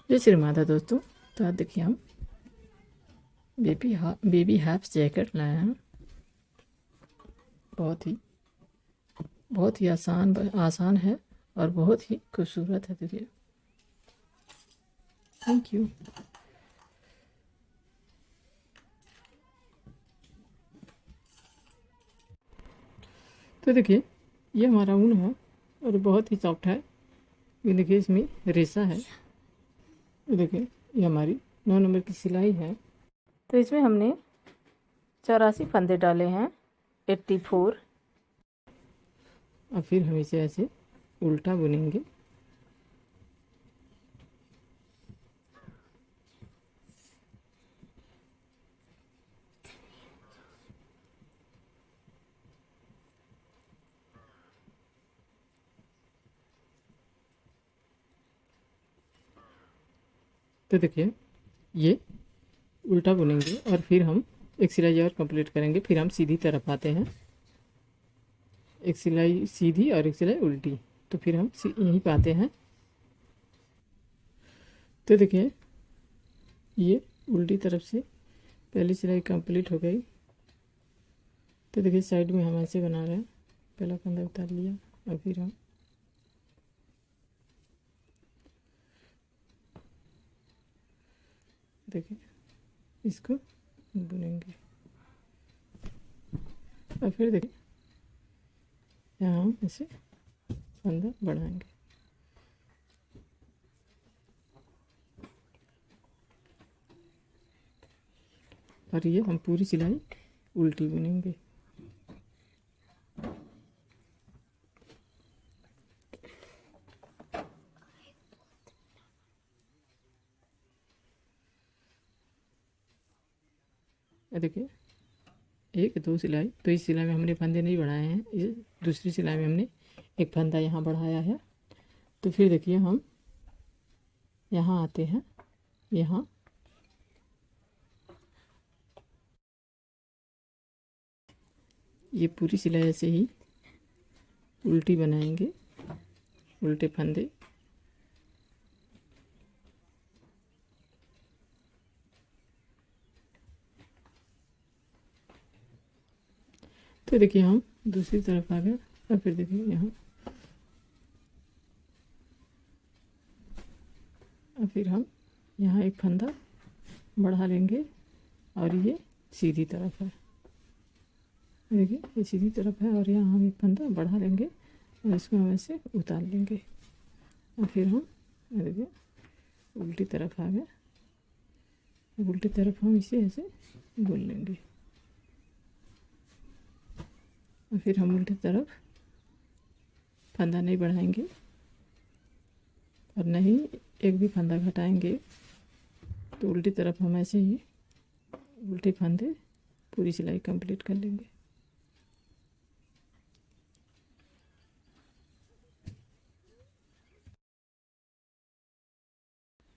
जय श्री माता दोस्तों। तो आज देखिए हम बेबी हाफ जैकेट लाए हैं। बहुत ही आसान है और बहुत ही खूबसूरत है। देखिए, थैंक यू। तो देखिए, ये हमारा ऊन है और बहुत ही सॉफ्ट है। ये देखिए, इसमें रेशा है। ये देखिए, ये हमारी 9 नंबर की सिलाई है। तो इसमें हमने 84 फंदे डाले हैं, 84। और फिर हम इसे ऐसे उल्टा बुनेंगे। तो देखिए, ये उल्टा बुनेंगे और फिर हम एक सिलाई और कंप्लीट करेंगे। फिर हम सीधी तरफ आते हैं, एक सिलाई सीधी और एक सिलाई उल्टी। तो फिर हम यहीं पे आते हैं। तो देखिए, ये उल्टी तरफ से पहली सिलाई कंप्लीट हो गई। तो देखिए, साइड में हम ऐसे बना रहे हैं। पहला फंदा उतार लिया और फिर हम देखिए इसको बुनेंगे और फिर देखिए यहाँ हम ऐसे फंदा बढ़ाएंगे। और ये हम पूरी सिलाई उल्टी बुनेंगे। देखिए, एक दो सिलाई, तो इस सिलाई में हमने फंदे नहीं बढ़ाए हैं। इस दूसरी सिलाई में हमने एक फंदा यहाँ बढ़ाया है। तो फिर देखिए, हम यहाँ आते हैं। यहाँ ये पूरी सिलाई ऐसे ही उल्टी बनाएंगे, उल्टे फंदे। तो देखिए, हम दूसरी तरफ आ गए और फिर देखिए यहाँ, और फिर हम यहाँ एक फंदा बढ़ा लेंगे और ये सीधी तरफ है। देखिए, ये सीधी तरफ है और यहाँ हम एक फंदा बढ़ा लेंगे और इसको हम ऐसे उतार लेंगे और फिर हम देखिए उल्टी तरफ आ गए। उल्टी तरफ हम इसे ऐसे बुन लेंगे और फिर हम उल्टी तरफ फंदा नहीं बढ़ाएंगे और नहीं एक भी फंदा घटाएंगे। तो उल्टी तरफ हम ऐसे ही उल्टे फंदे पूरी सिलाई कंप्लीट कर लेंगे।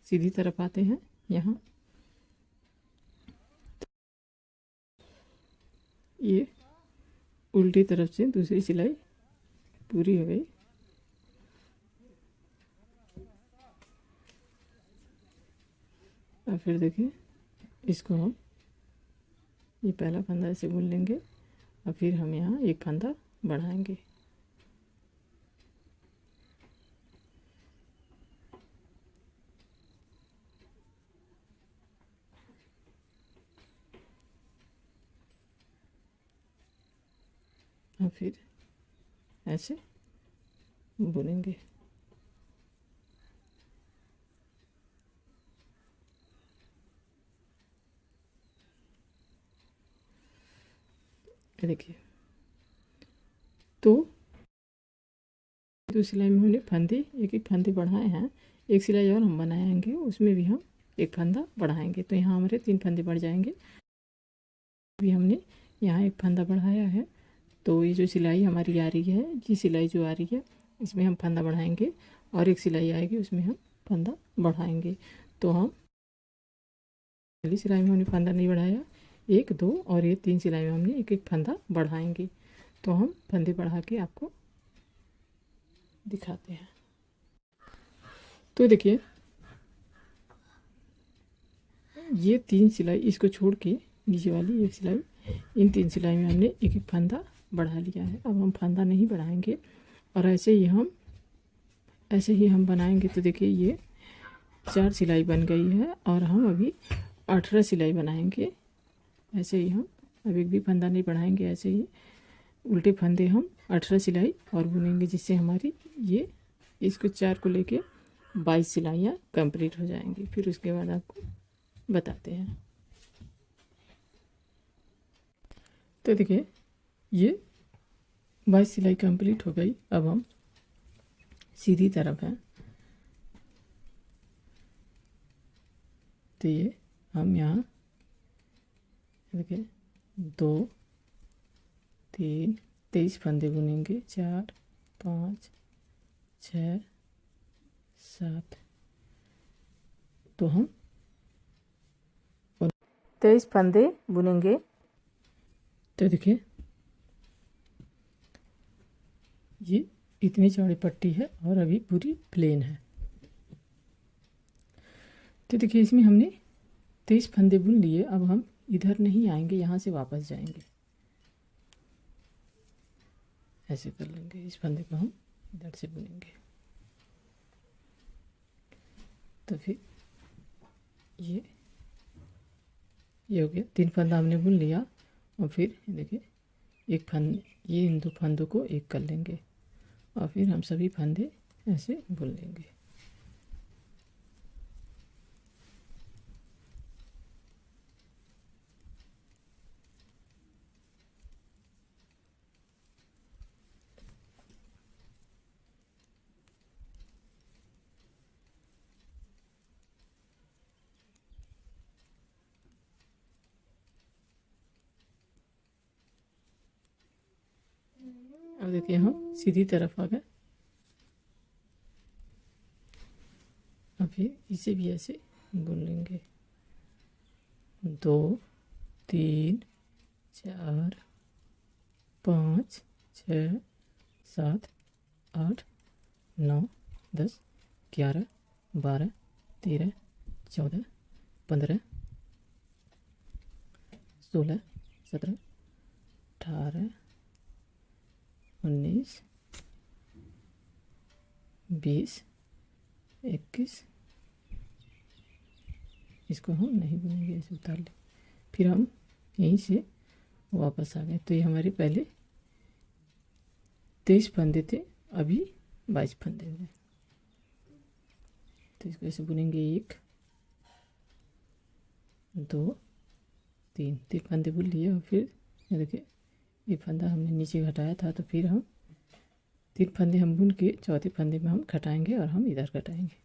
सीधी तरफ आते हैं। यहाँ ये उल्टी तरफ से दूसरी सिलाई पूरी हो गई। और फिर देखिए, इसको हम ये पहला फंदा ऐसे बुन लेंगे और फिर हम यहाँ एक फंदा बढ़ाएंगे। और फिर ऐसे बुनेंगे। देखिए, तो दूसरी सिलाई में हमने फंदे एक एक फंदे बढ़ाए हैं। एक सिलाई और हम बनाएंगे, उसमें भी हम एक फंदा बढ़ाएंगे। तो यहाँ हमारे 3 फंदे बढ़ जाएंगे। अभी हमने यहाँ एक फंदा बढ़ाया है। तो ये जो सिलाई हमारी आ रही है, ये सिलाई जो आ रही है, इसमें हम फंदा बढ़ाएंगे और एक सिलाई आएगी उसमें हम फंदा बढ़ाएंगे। तो हम पहली सिलाई में हमने फंदा नहीं बढ़ाया, 1 2 और ये 3 सिलाई में हमने एक एक फंदा बढ़ाएंगे। तो हम फंदे बढ़ा के आपको दिखाते हैं। तो देखिए, ये 3 सिलाई इसको छोड़ के नीचे वाली एक सिलाई, इन 3 सिलाई में हमने एक एक फंदा बढ़ा लिया है। अब हम फंदा नहीं बढ़ाएंगे और ऐसे ही हम बनाएंगे। तो देखिए ये 4 सिलाई बन गई है और हम अभी 18 सिलाई बनाएंगे। ऐसे ही हम अब एक भी फंदा नहीं बढ़ाएंगे, ऐसे ही उल्टे फंदे हम 18 सिलाई और बुनेंगे, जिससे हमारी ये इसको 4 को लेके 22 सिलाइयाँ कंप्लीट हो जाएंगी। फिर उसके बाद आपको बताते हैं। तो देखिए ये 22 सिलाई कंप्लीट हो गई। अब हम सीधी तरफ हैं, तो ये हम यहाँ देखिए 2 3 23 फंदे बुनेंगे, 4 5 6 7, तो हम 23 फंदे बुनेंगे। तो देखिए ये इतनी चौड़ी पट्टी है और अभी पूरी प्लेन है। तो देखिए इसमें हमने 23 फंदे बुन लिए। अब हम इधर नहीं आएंगे, यहाँ से वापस जाएंगे, ऐसे कर लेंगे। इस फंदे को हम इधर से बुनेंगे। तो फिर ये हो गया, 3 फंदा हमने बुन लिया। और फिर देखिए एक फंद, ये इन 2 फंदों को एक कर लेंगे और फिर हम सभी फंदे ऐसे बुन लेंगे। अब देखिए हम सीधी तरफ आ गए। अब फिर इसे भी ऐसे बुन लेंगे। 2 3 4 5 6 7 8 9 10 11 12 13 14 15 16 17 18 19 20 21। इसको हम नहीं बुनेंगे, ऐसे उतार लें। फिर हम यहीं से वापस आ गए। तो ये हमारे पहले 23 फंदे थे, अभी 22 फंदे हो गए। तो इसको ऐसे बुनेंगे। 1 2 3 फंदे बुन लिए। और फिर ये देखिए ये फंदा हमने नीचे घटाया था, तो फिर हम 3 फंदे हम बुन के चौथे फंदे में हम घटाएंगे और हम इधर घटाएंगे।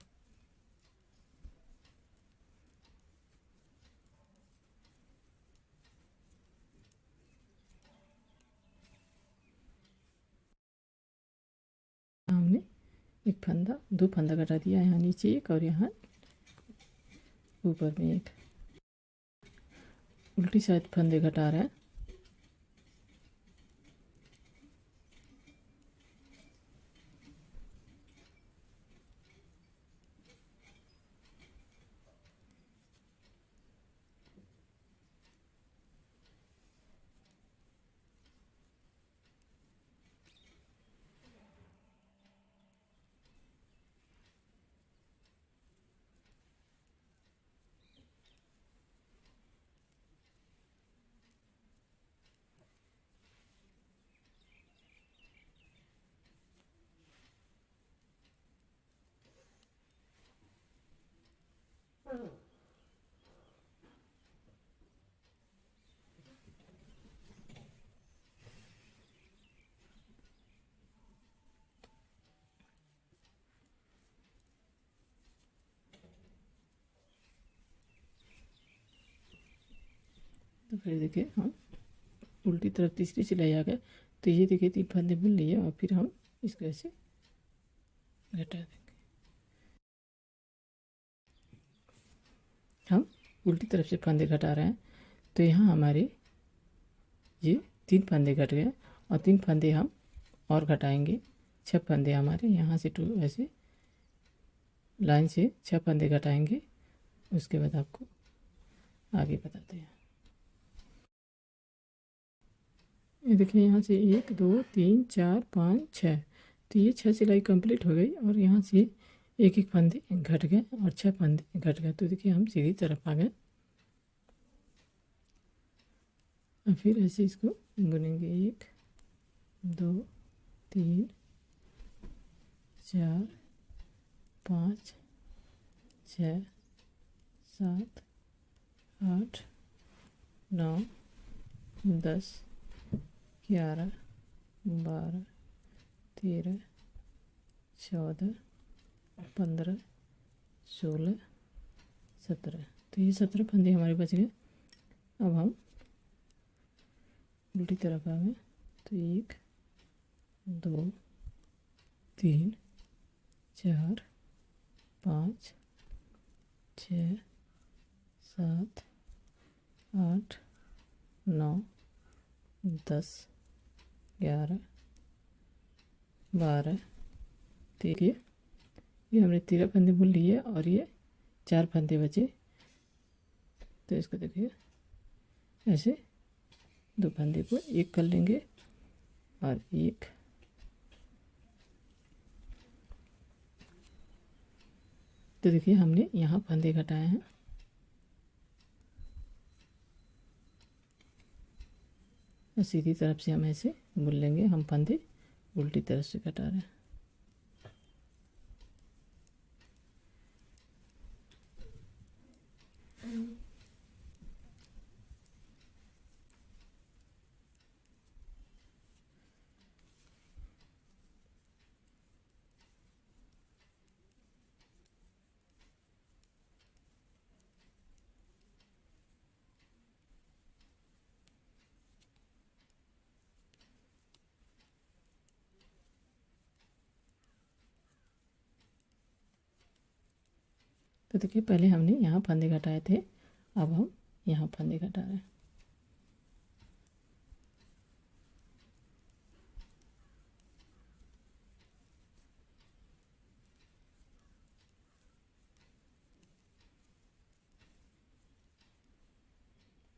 हमने एक फंदा 2 फंदा घटा दिया, यहाँ नीचे एक और यहाँ ऊपर में एक। उल्टी साइड फंदे घटा रहा है। तो फिर देखिए हम उल्टी तरफ तीसरी सिलाई आ गए। तो ये देखिए 3 फंदे बुन लिए और फिर हम इसको ऐसे घटा देंगे। हम उल्टी तरफ से फंदे घटा रहे हैं। तो यहाँ हमारे ये 3 फंदे घट गए और 3 फंदे हम और घटाएंगे। 6 फंदे हमारे यहाँ से ऐसे लाइन से 6 फंदे घटाएंगे। उसके बाद आपको आगे बताते हैं। ये देखिए यहाँ से 1 2 3 4 5 6, तो ये 6 सिलाई कंप्लीट हो गई और यहाँ से एक एक फंदे घट गए और 6 फंदे घट गए। तो देखिए हम सीधी तरफ आ गए और फिर ऐसे इसको बुनेंगे 1 2 3 4 5 6 7 8 9 10 11 12 13 14 15 16 17, तो ये 17 फंदे हमारे बच गए। अब हम उल्टी तरफ आ गए, तो 1 2 3 4 5 6 7 8 9 10 11 12 13, ये हमने 13 फंदे बुन लिए और ये 4 फंदे बचे। तो इसको देखिए ऐसे 2 फंदे को एक कर लेंगे और एक, तो देखिए हमने यहाँ फंदे घटाए हैं। और सीधी तरफ से हम ऐसे बुन लेंगे, हम फंदे उल्टी तरफ से घटा रहे हैं। तो देखिए पहले हमने यहाँ फंदे घटाए थे, अब हम यहाँ फंदे घटा रहे हैं।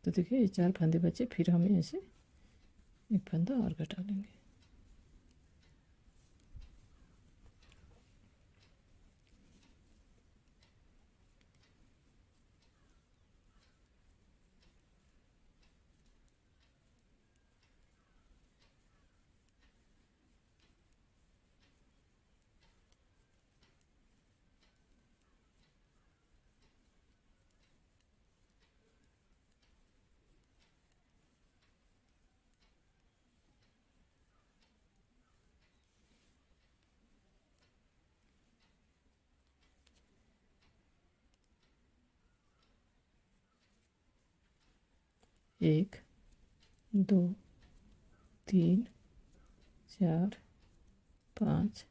तो देखिए ये 4 फंदे बचे, फिर हम ऐसे एक फंदा और घटा लेंगे। एक 2 3 4 5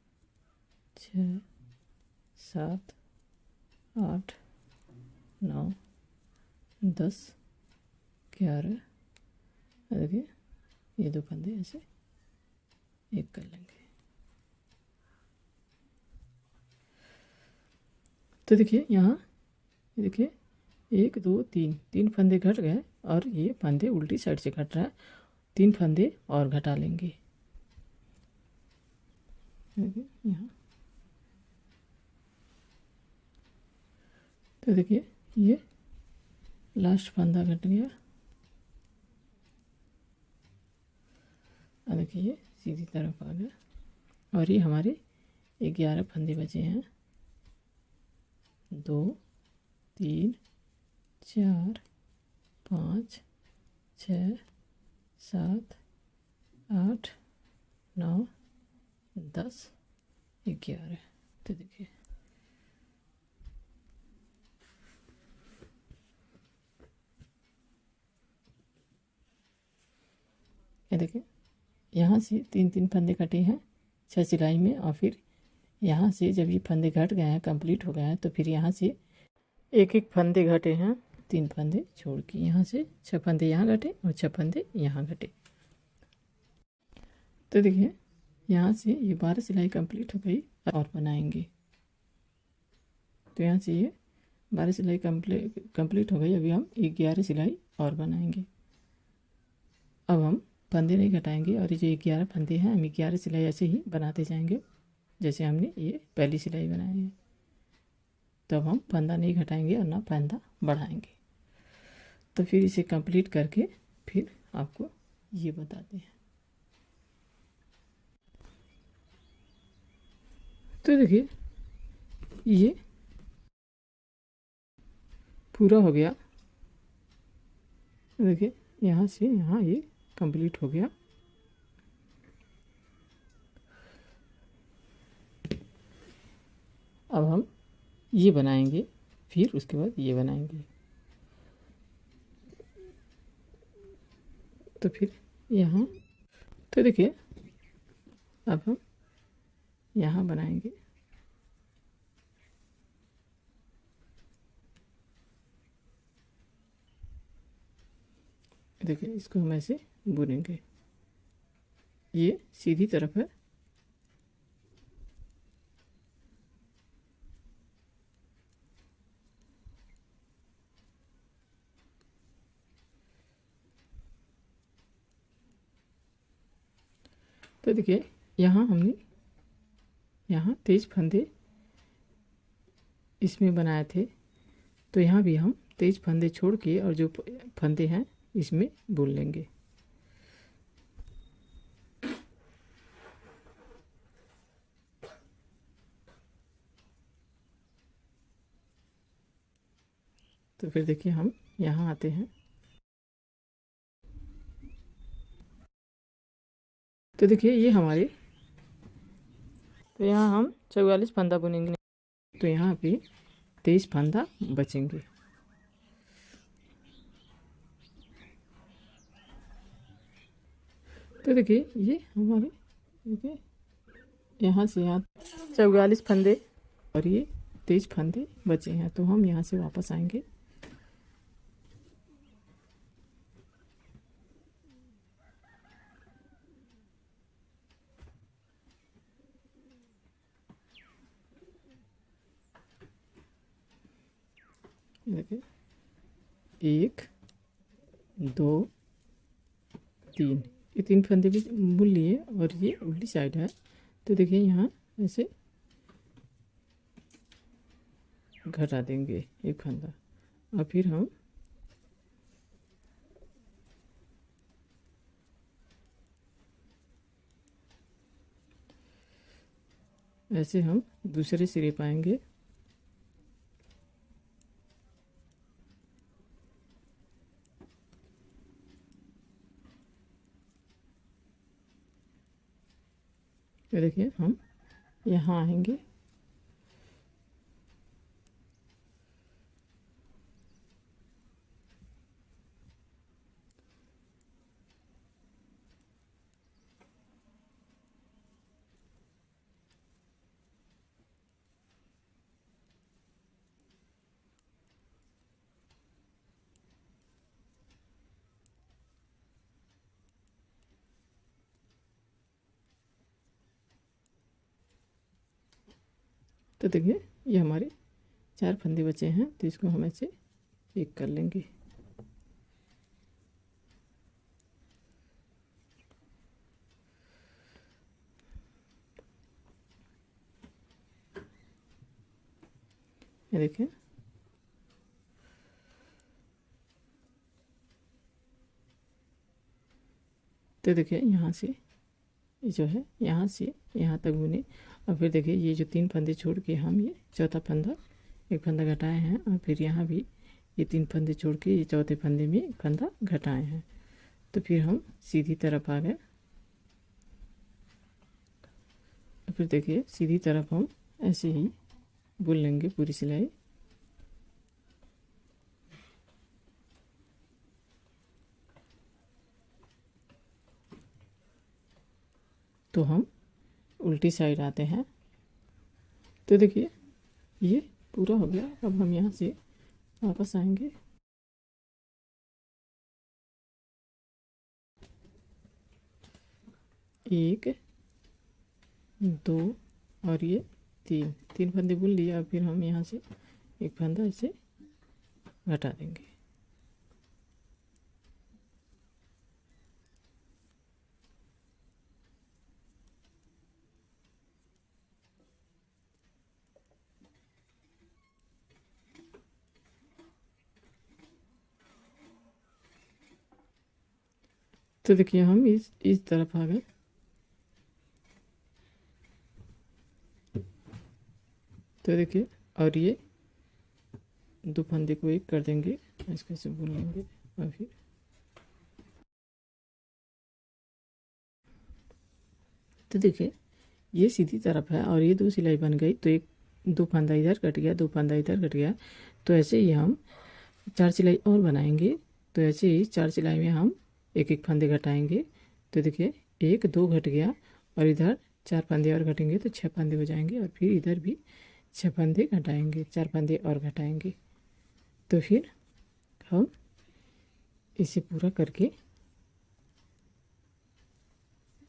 6 7 8 9 10 11, देखिए ये 2 फंदे ऐसे एक कर लेंगे। तो देखिए यहाँ देखिए 1 2 3, 3 फंदे घट गए और ये फंदे उल्टी साइड से घट रहा है, 3 फंदे और घटा लेंगे। यहाँ तो देखिए ये लास्ट फंदा घट गया और देखिए ये सीधी तरफ आ गया और ये हमारे 11 फंदे बचे हैं। 2 3 4 5 6 7 8 9 10 11, तो देखिए ये देखिए यहाँ से 3 फंदे कटे हैं 6 सिलाई में, और फिर यहाँ से जब ये फंदे घट गए हैं कंप्लीट हो गए हैं, तो फिर यहाँ से एक एक फंदे घटे हैं, 3 फंदे छोड़ के यहाँ से 6 फंदे यहाँ घटे और 6 फंदे यहाँ घटे। तो देखिए यहाँ से ये 12 सिलाई कंप्लीट हो गई और बनाएंगे। तो यहाँ से ये 12 सिलाई कंप्लीट हो गई। अभी हम 11 सिलाई और बनाएंगे। अब हम फंदे नहीं घटाएंगे और ये जो 11 फंदे हैं हम 11 सिलाई ऐसे ही बनाते जाएंगे जैसे हमने ये पहली सिलाई बनाई है। तब हम फंदा नहीं घटाएंगे और ना फंदा बढ़ाएंगे। तो फिर इसे कंप्लीट करके फिर आपको ये बताते हैं। तो देखिए ये पूरा हो गया। देखिए यहाँ से यहाँ ये कंप्लीट हो गया। अब हम ये बनाएंगे, फिर उसके बाद ये बनाएंगे। तो फिर यहाँ तो देखिए अब हम यहाँ बनाएंगे। देखिए इसको हम ऐसे बुनेंगे। ये सीधी तरफ है। तो देखिए यहाँ हमने यहाँ 23 फंदे इसमें बनाए थे। तो यहाँ भी हम 23 फंदे छोड़ के और जो फंदे हैं इसमें बुन लेंगे। तो फिर देखिए हम यहाँ आते हैं। तो देखिए ये हमारे, तो यहाँ हम 44 फंदा बुनेंगे। तो यहाँ पे 23 फंदा बचेंगे। तो देखिए ये हमारे, देखिए यहाँ से यहाँ 44 फंदे और ये 23 फंदे बचे हैं। तो हम यहाँ से वापस आएंगे। देखिए 1 2 3, ये 3 फंदे भी बुन लिए और ये उल्टी साइड है। तो देखिए यहाँ ऐसे घटा देंगे एक फंदा और फिर हम ऐसे हम दूसरे सिरे पाएंगे। तो देखिए हम यहाँ आएंगे। तो देखिए ये हमारे 4 फंदे बचे हैं। तो इसको हम ऐसे एक कर लेंगे। ये देखिए तो देखिए यहाँ से ये जो है यहाँ से यहाँ तक बुने। और फिर देखिए ये जो 3 फंदे छोड़ के हम ये चौथा फंदा एक फंदा घटाए हैं और फिर यहाँ भी ये 3 फंदे छोड़ के ये चौथे फंदे में एक फंदा घटाए हैं। तो फिर हम सीधी तरफ आ गए। फिर देखिए सीधी तरफ हम ऐसे ही बुन लेंगे पूरी सिलाई। तो हम उल्टी साइड आते हैं। तो देखिए ये पूरा हो गया। अब हम यहाँ से वापस आएंगे। एक 2 और ये 3 फंदे बुन लिया। फिर हम यहाँ से एक फंदा ऐसे घटा देंगे। तो देखिए हम इस तरफ आ गए। तो देखिए, और ये दो फंदे को एक कर देंगे, इसको ऐसे बुन लेंगे और फिर तो देखिए ये सीधी तरफ है और ये दो सिलाई बन गई। तो एक दो फंदा इधर कट गया, दो फंदा इधर कट गया। तो ऐसे ही हम 4 सिलाई और बनाएंगे। तो ऐसे ही 4 सिलाई में हम एक एक फंदे घटाएंगे। तो देखिए 1 2 घट गया और इधर 4 फंदे और घटेंगे तो 6 फंदे हो जाएंगे। और फिर इधर भी 6 फंदे घटाएंगे, 4 फंदे और घटाएंगे। तो फिर हम इसे पूरा करके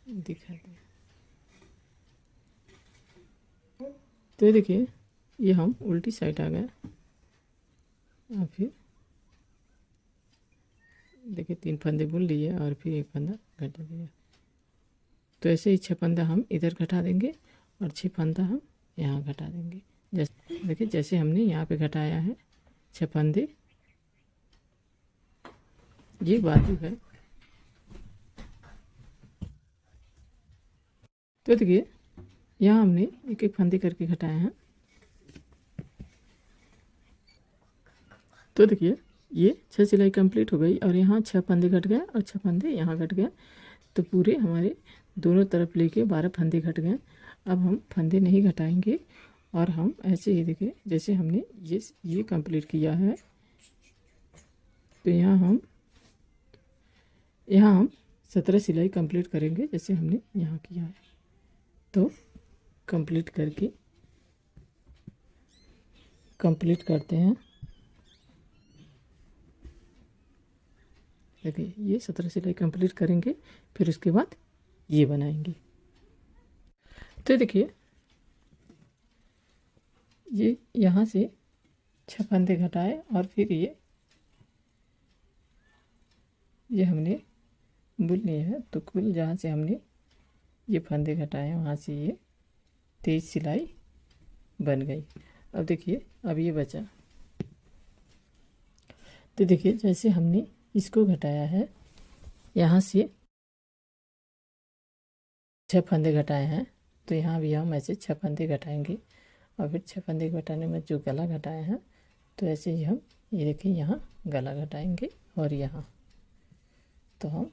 दिखाते हैं। तो देखिए ये हम उल्टी साइड आ गए और फिर देखिए 3 फंदे बुन लिए और फिर एक फंदा घटा दिया। तो ऐसे ही 6 फंदा हम इधर घटा देंगे और 6 फंदा हम यहाँ घटा देंगे। जैसे देखिए जैसे हमने यहाँ पे घटाया है 6 फंदे, ये बाजू है। तो देखिए यहाँ हमने एक एक फंदे करके घटाए हैं। तो देखिए ये 6 सिलाई कंप्लीट हो गई और यहाँ 6 फंदे घट गए और 6 फंदे यहाँ घट गए। तो पूरे हमारे दोनों तरफ लेके 12 फंदे घट गए। अब हम फंदे नहीं घटाएंगे और हम ऐसे ही देखिए जैसे हमने ये कंप्लीट किया है। तो यहाँ हम 17 सिलाई कंप्लीट करेंगे जैसे हमने यहाँ किया है। तो कंप्लीट करते हैं। देखिए ये 17 सिलाई कंप्लीट करेंगे, फिर उसके बाद ये बनाएंगे। तो देखिए ये यहाँ से 6 फंदे घटाए और फिर ये हमने बुन लिए है। तो कुल जहाँ से हमने ये फंदे घटाए वहाँ से ये 23 सिलाई बन गई। अब देखिए अब ये बचा। तो देखिए जैसे हमने इसको घटाया है, यहाँ से 6 फंदे घटाए हैं तो यहाँ भी हम ऐसे 6 फंदे घटाएंगे और फिर 6 फंदे घटाने में जो गला घटाया है तो ऐसे ही हम ये देखिए यहाँ गला घटाएंगे और यहाँ। तो हम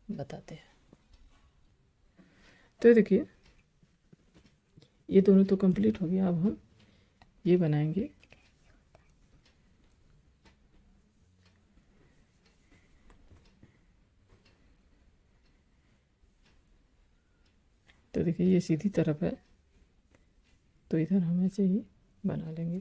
बताते हैं। तो देखिए ये दोनों तो कंप्लीट हो गया। अब हम ये बनाएंगे। तो देखिए ये सीधी तरफ है तो इधर हम ऐसे ही बना लेंगे।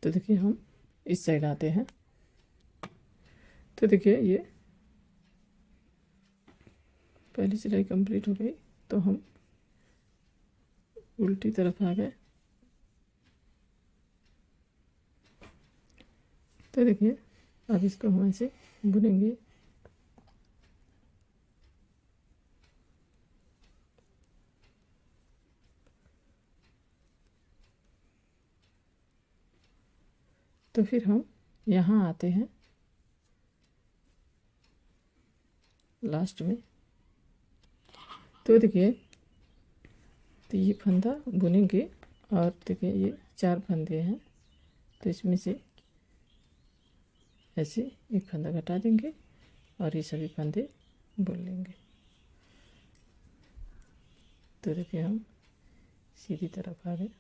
तो देखिए हम इस साइड आते हैं। तो देखिए ये पहली सिलाई कंप्लीट हो गई तो हम उल्टी तरफ आ गए। तो देखिए अब इसको हम ऐसे बुनेंगे। तो फिर हम यहाँ आते हैं लास्ट में। तो देखिए तो ये फंदा बुनेंगे और देखिए ये 4 फंदे हैं तो इसमें से ऐसे एक फंदा घटा देंगे और ये सभी फंदे बुन लेंगे। तो देखिए हम सीधी तरफ आ गए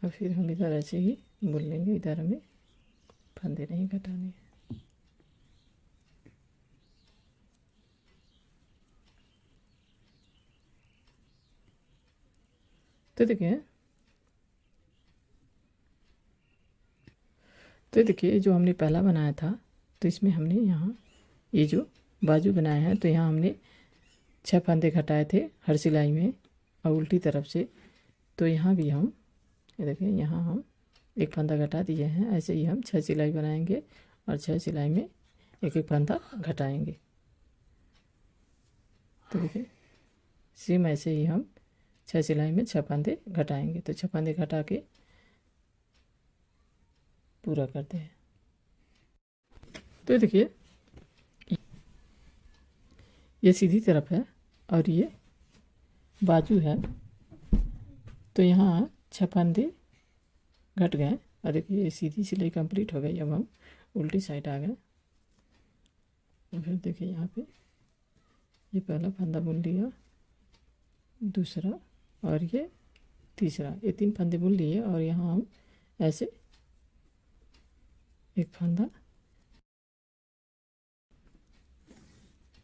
और फिर हम इधर ऐसे ही बुन लेंगे। इधर हमें फंदे नहीं घटाने हैं। तो देखिए तो देखिए जो हमने पहला बनाया था, तो इसमें हमने यहाँ ये जो बाजू बनाए हैं, तो यहाँ हमने 6 फंदे घटाए थे हर सिलाई में और उल्टी तरफ से। तो यहाँ भी हम ये देखिए, यहाँ हम एक फंदा घटा दिए हैं। ऐसे ही हम 6 सिलाई बनाएंगे और 6 सिलाई में एक एक फंदा घटाएंगे। तो देखिए सेम ऐसे ही हम 6 सिलाई में 6 फंदे घटाएंगे। तो 6 फंदे घटा के पूरा करते हैं। तो देखिए ये सीधी तरफ है और ये बाजू है। तो यहाँ 6 फंदे घट गए और देखिए ये सीधी सिलाई कंप्लीट हो गई। अब हम उल्टी साइड आ गए। और फिर देखिए यहाँ पे ये पहला फंदा बुन लिया, दूसरा और ये तीसरा, ये 3 फंदे बुन लिए और यहाँ हम ऐसे एक फंदा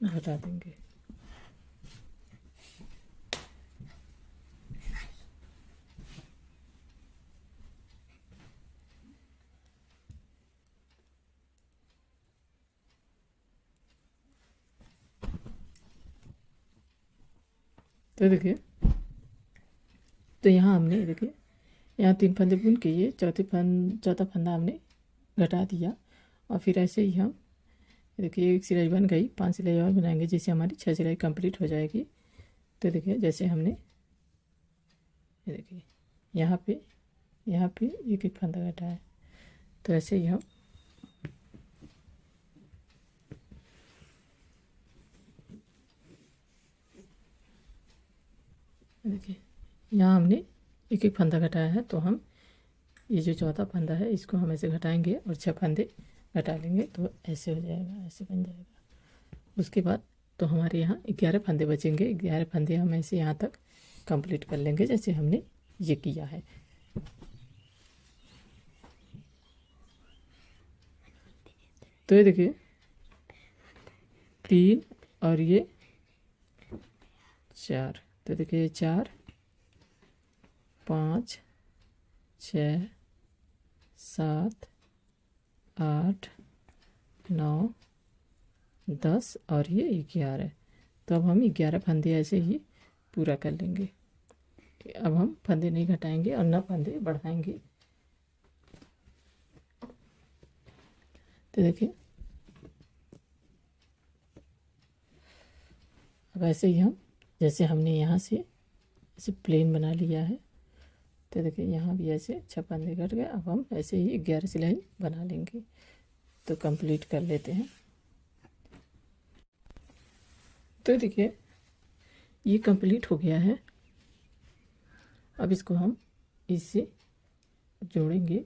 हटा देंगे। तो देखिए, तो यहाँ हमने देखिए यहाँ 3 फंदे बुन के ये चौथा फंदा हमने घटा दिया। और फिर ऐसे ही हम देखिए एक सिलाई बन गई, 5 सिलाई और बनाएंगे जिससे हमारी 6 सिलाई कंप्लीट हो जाएगी। तो देखिए जैसे हमने ये देखिए यहाँ पे एक एक फंदा घटाया है। तो ऐसे ही हम देखिए यहाँ हमने एक एक फंदा घटाया है। तो हम ये जो चौथा फंदा है इसको हम ऐसे घटाएंगे और 6 फंदे घटा लेंगे। तो ऐसे हो जाएगा, ऐसे बन जाएगा। उसके बाद तो हमारे यहाँ 11 फंदे बचेंगे। 11 फंदे हम ऐसे यहाँ तक कंप्लीट कर लेंगे जैसे हमने ये किया है। तो ये देखिए 3 और ये 4। तो देखिए 4 5 6 7 8 9 10 और ये 11। तो अब हम 11 फंदे ऐसे ही पूरा कर लेंगे। अब हम फंदे नहीं घटाएंगे और ना फंदे बढ़ाएंगे। तो देखिए अब ऐसे ही हम जैसे हमने यहाँ से ऐसे प्लेन बना लिया है। तो देखिए यहाँ भी ऐसे 6 फंदे घट गए। अब हम ऐसे ही 11 सिलाई बना लेंगे। तो कंप्लीट कर लेते हैं। तो देखिए ये कंप्लीट हो गया है। अब इसको हम इससे जोड़ेंगे।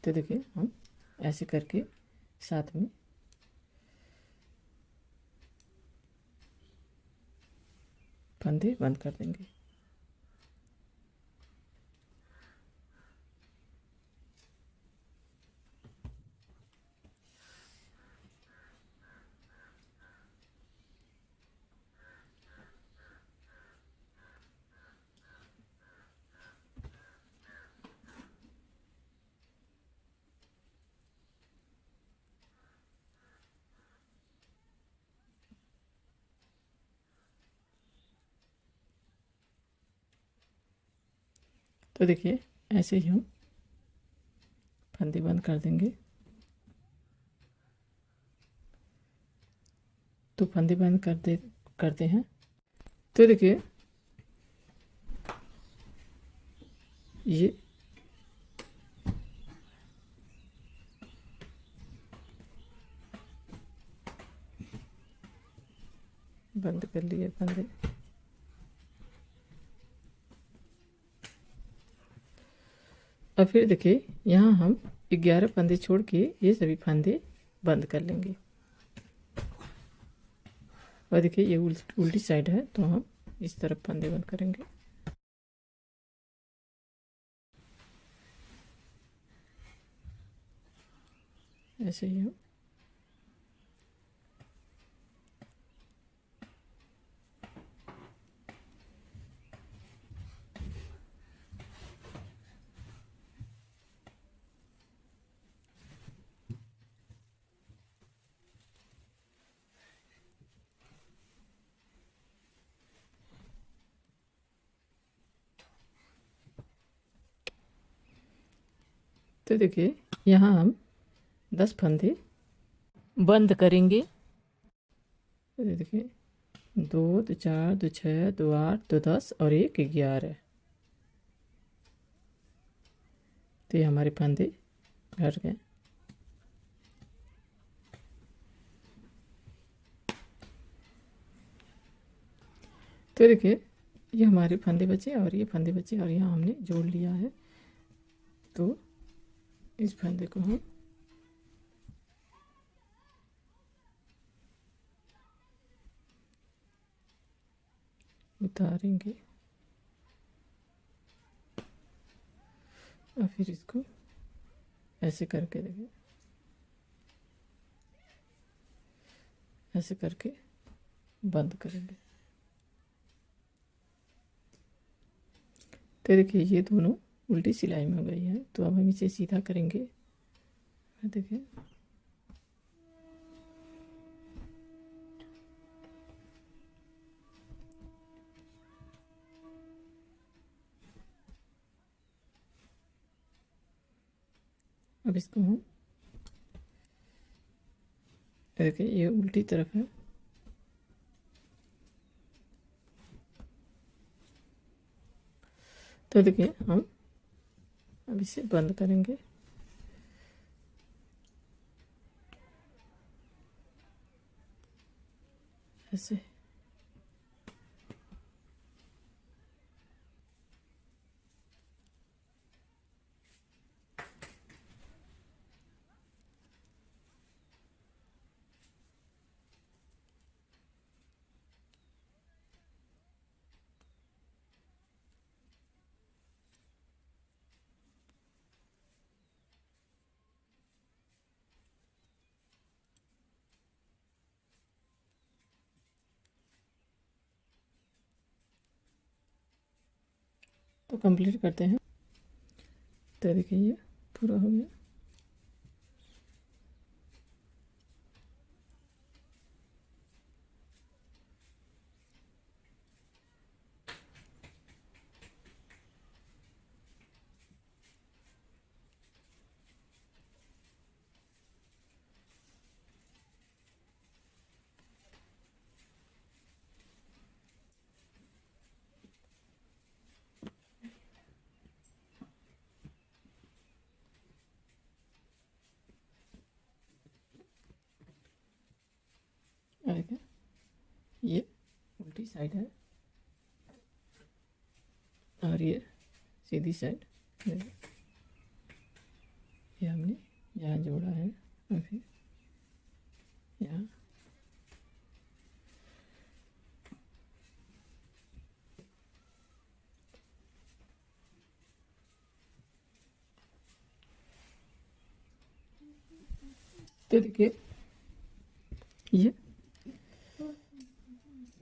तो देखिए हम ऐसे करके साथ में फंदे बंद कर देंगे। तो देखिए ऐसे ही हम फंदे बंद कर देंगे। तो फंदे बंद करते हैं। तो देखिए ये बंद कर लिए फंदे। और फिर देखिए यहाँ हम 11 फंदे छोड़ के ये सभी फंदे बंद कर लेंगे। और देखिए ये उल्टी साइड है तो हम इस तरफ फंदे बंद करेंगे। ऐसे ही हम तो देखिए यहाँ हम 10 फंदे बंद करेंगे। तो देखिए 2 2 4 2 6 2 8 2 10 और 1 11। तो ये हमारे फंदे हट गए। तो देखिए ये हमारे फंदे बचे और ये फंदे बचे और यहाँ हमने जोड़ लिया है। तो इस फंदे को हम उतारेंगे और फिर इसको ऐसे करके देखिए, ऐसे करके बंद करेंगे। तो देखिए ये दोनों उल्टी सिलाई में हो गई है। तो अब हम इसे सीधा करेंगे। देखिए अब इसको हम देखिए ये उल्टी तरफ है। तो देखिए हम अब इसे बंद करेंगे। ऐसे तो कंप्लीट करते हैं। तो देखिए ये पूरा हो गया। आएगा ये उल्टी साइड है और ये सीधी साइड। ये हमने यहाँ जोड़ा है और फिर यहाँ तो देखिए ये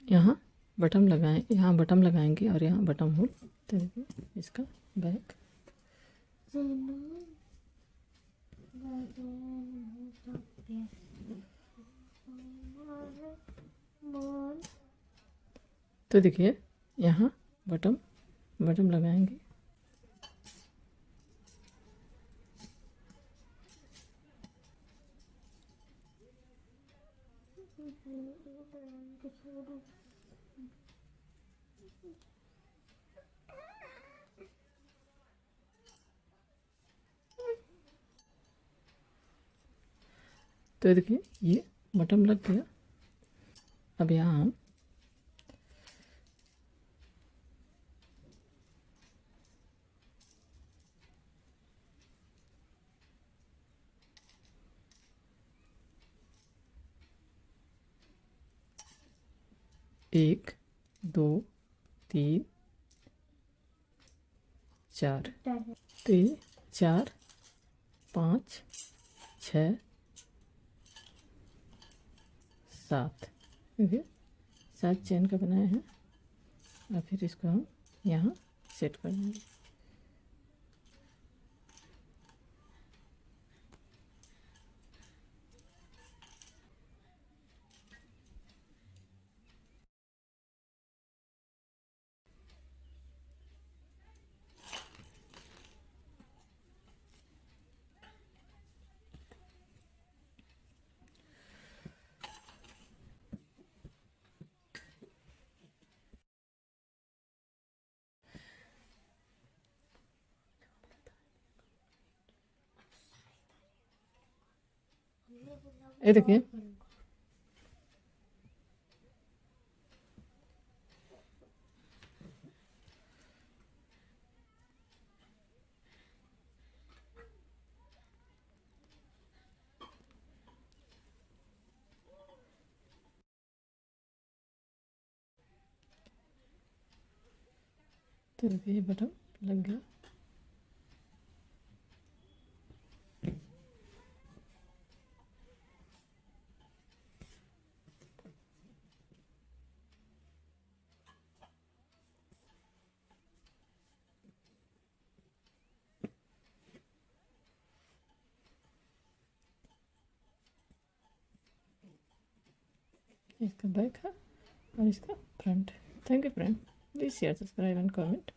यहाँ बटन लगाएं, यहाँ बटन लगाएंगे और यहाँ बटन होल। तो देखिए इसका बैक तो देखिए यहाँ बटन लगाएंगे। तो देखिए ये बटन लग गया। अब यहाँ हम एक 2 3 4 तो ये 4 5 6 7 देखिए 7 चेन का बनाया है। और फिर इसको हम यहाँ सेट कर देंगे। ये देखिए, तो देखिए ये बटन लग गया। इसका बैक है और इसका front. Thank you friend, please share, subscribe and comment.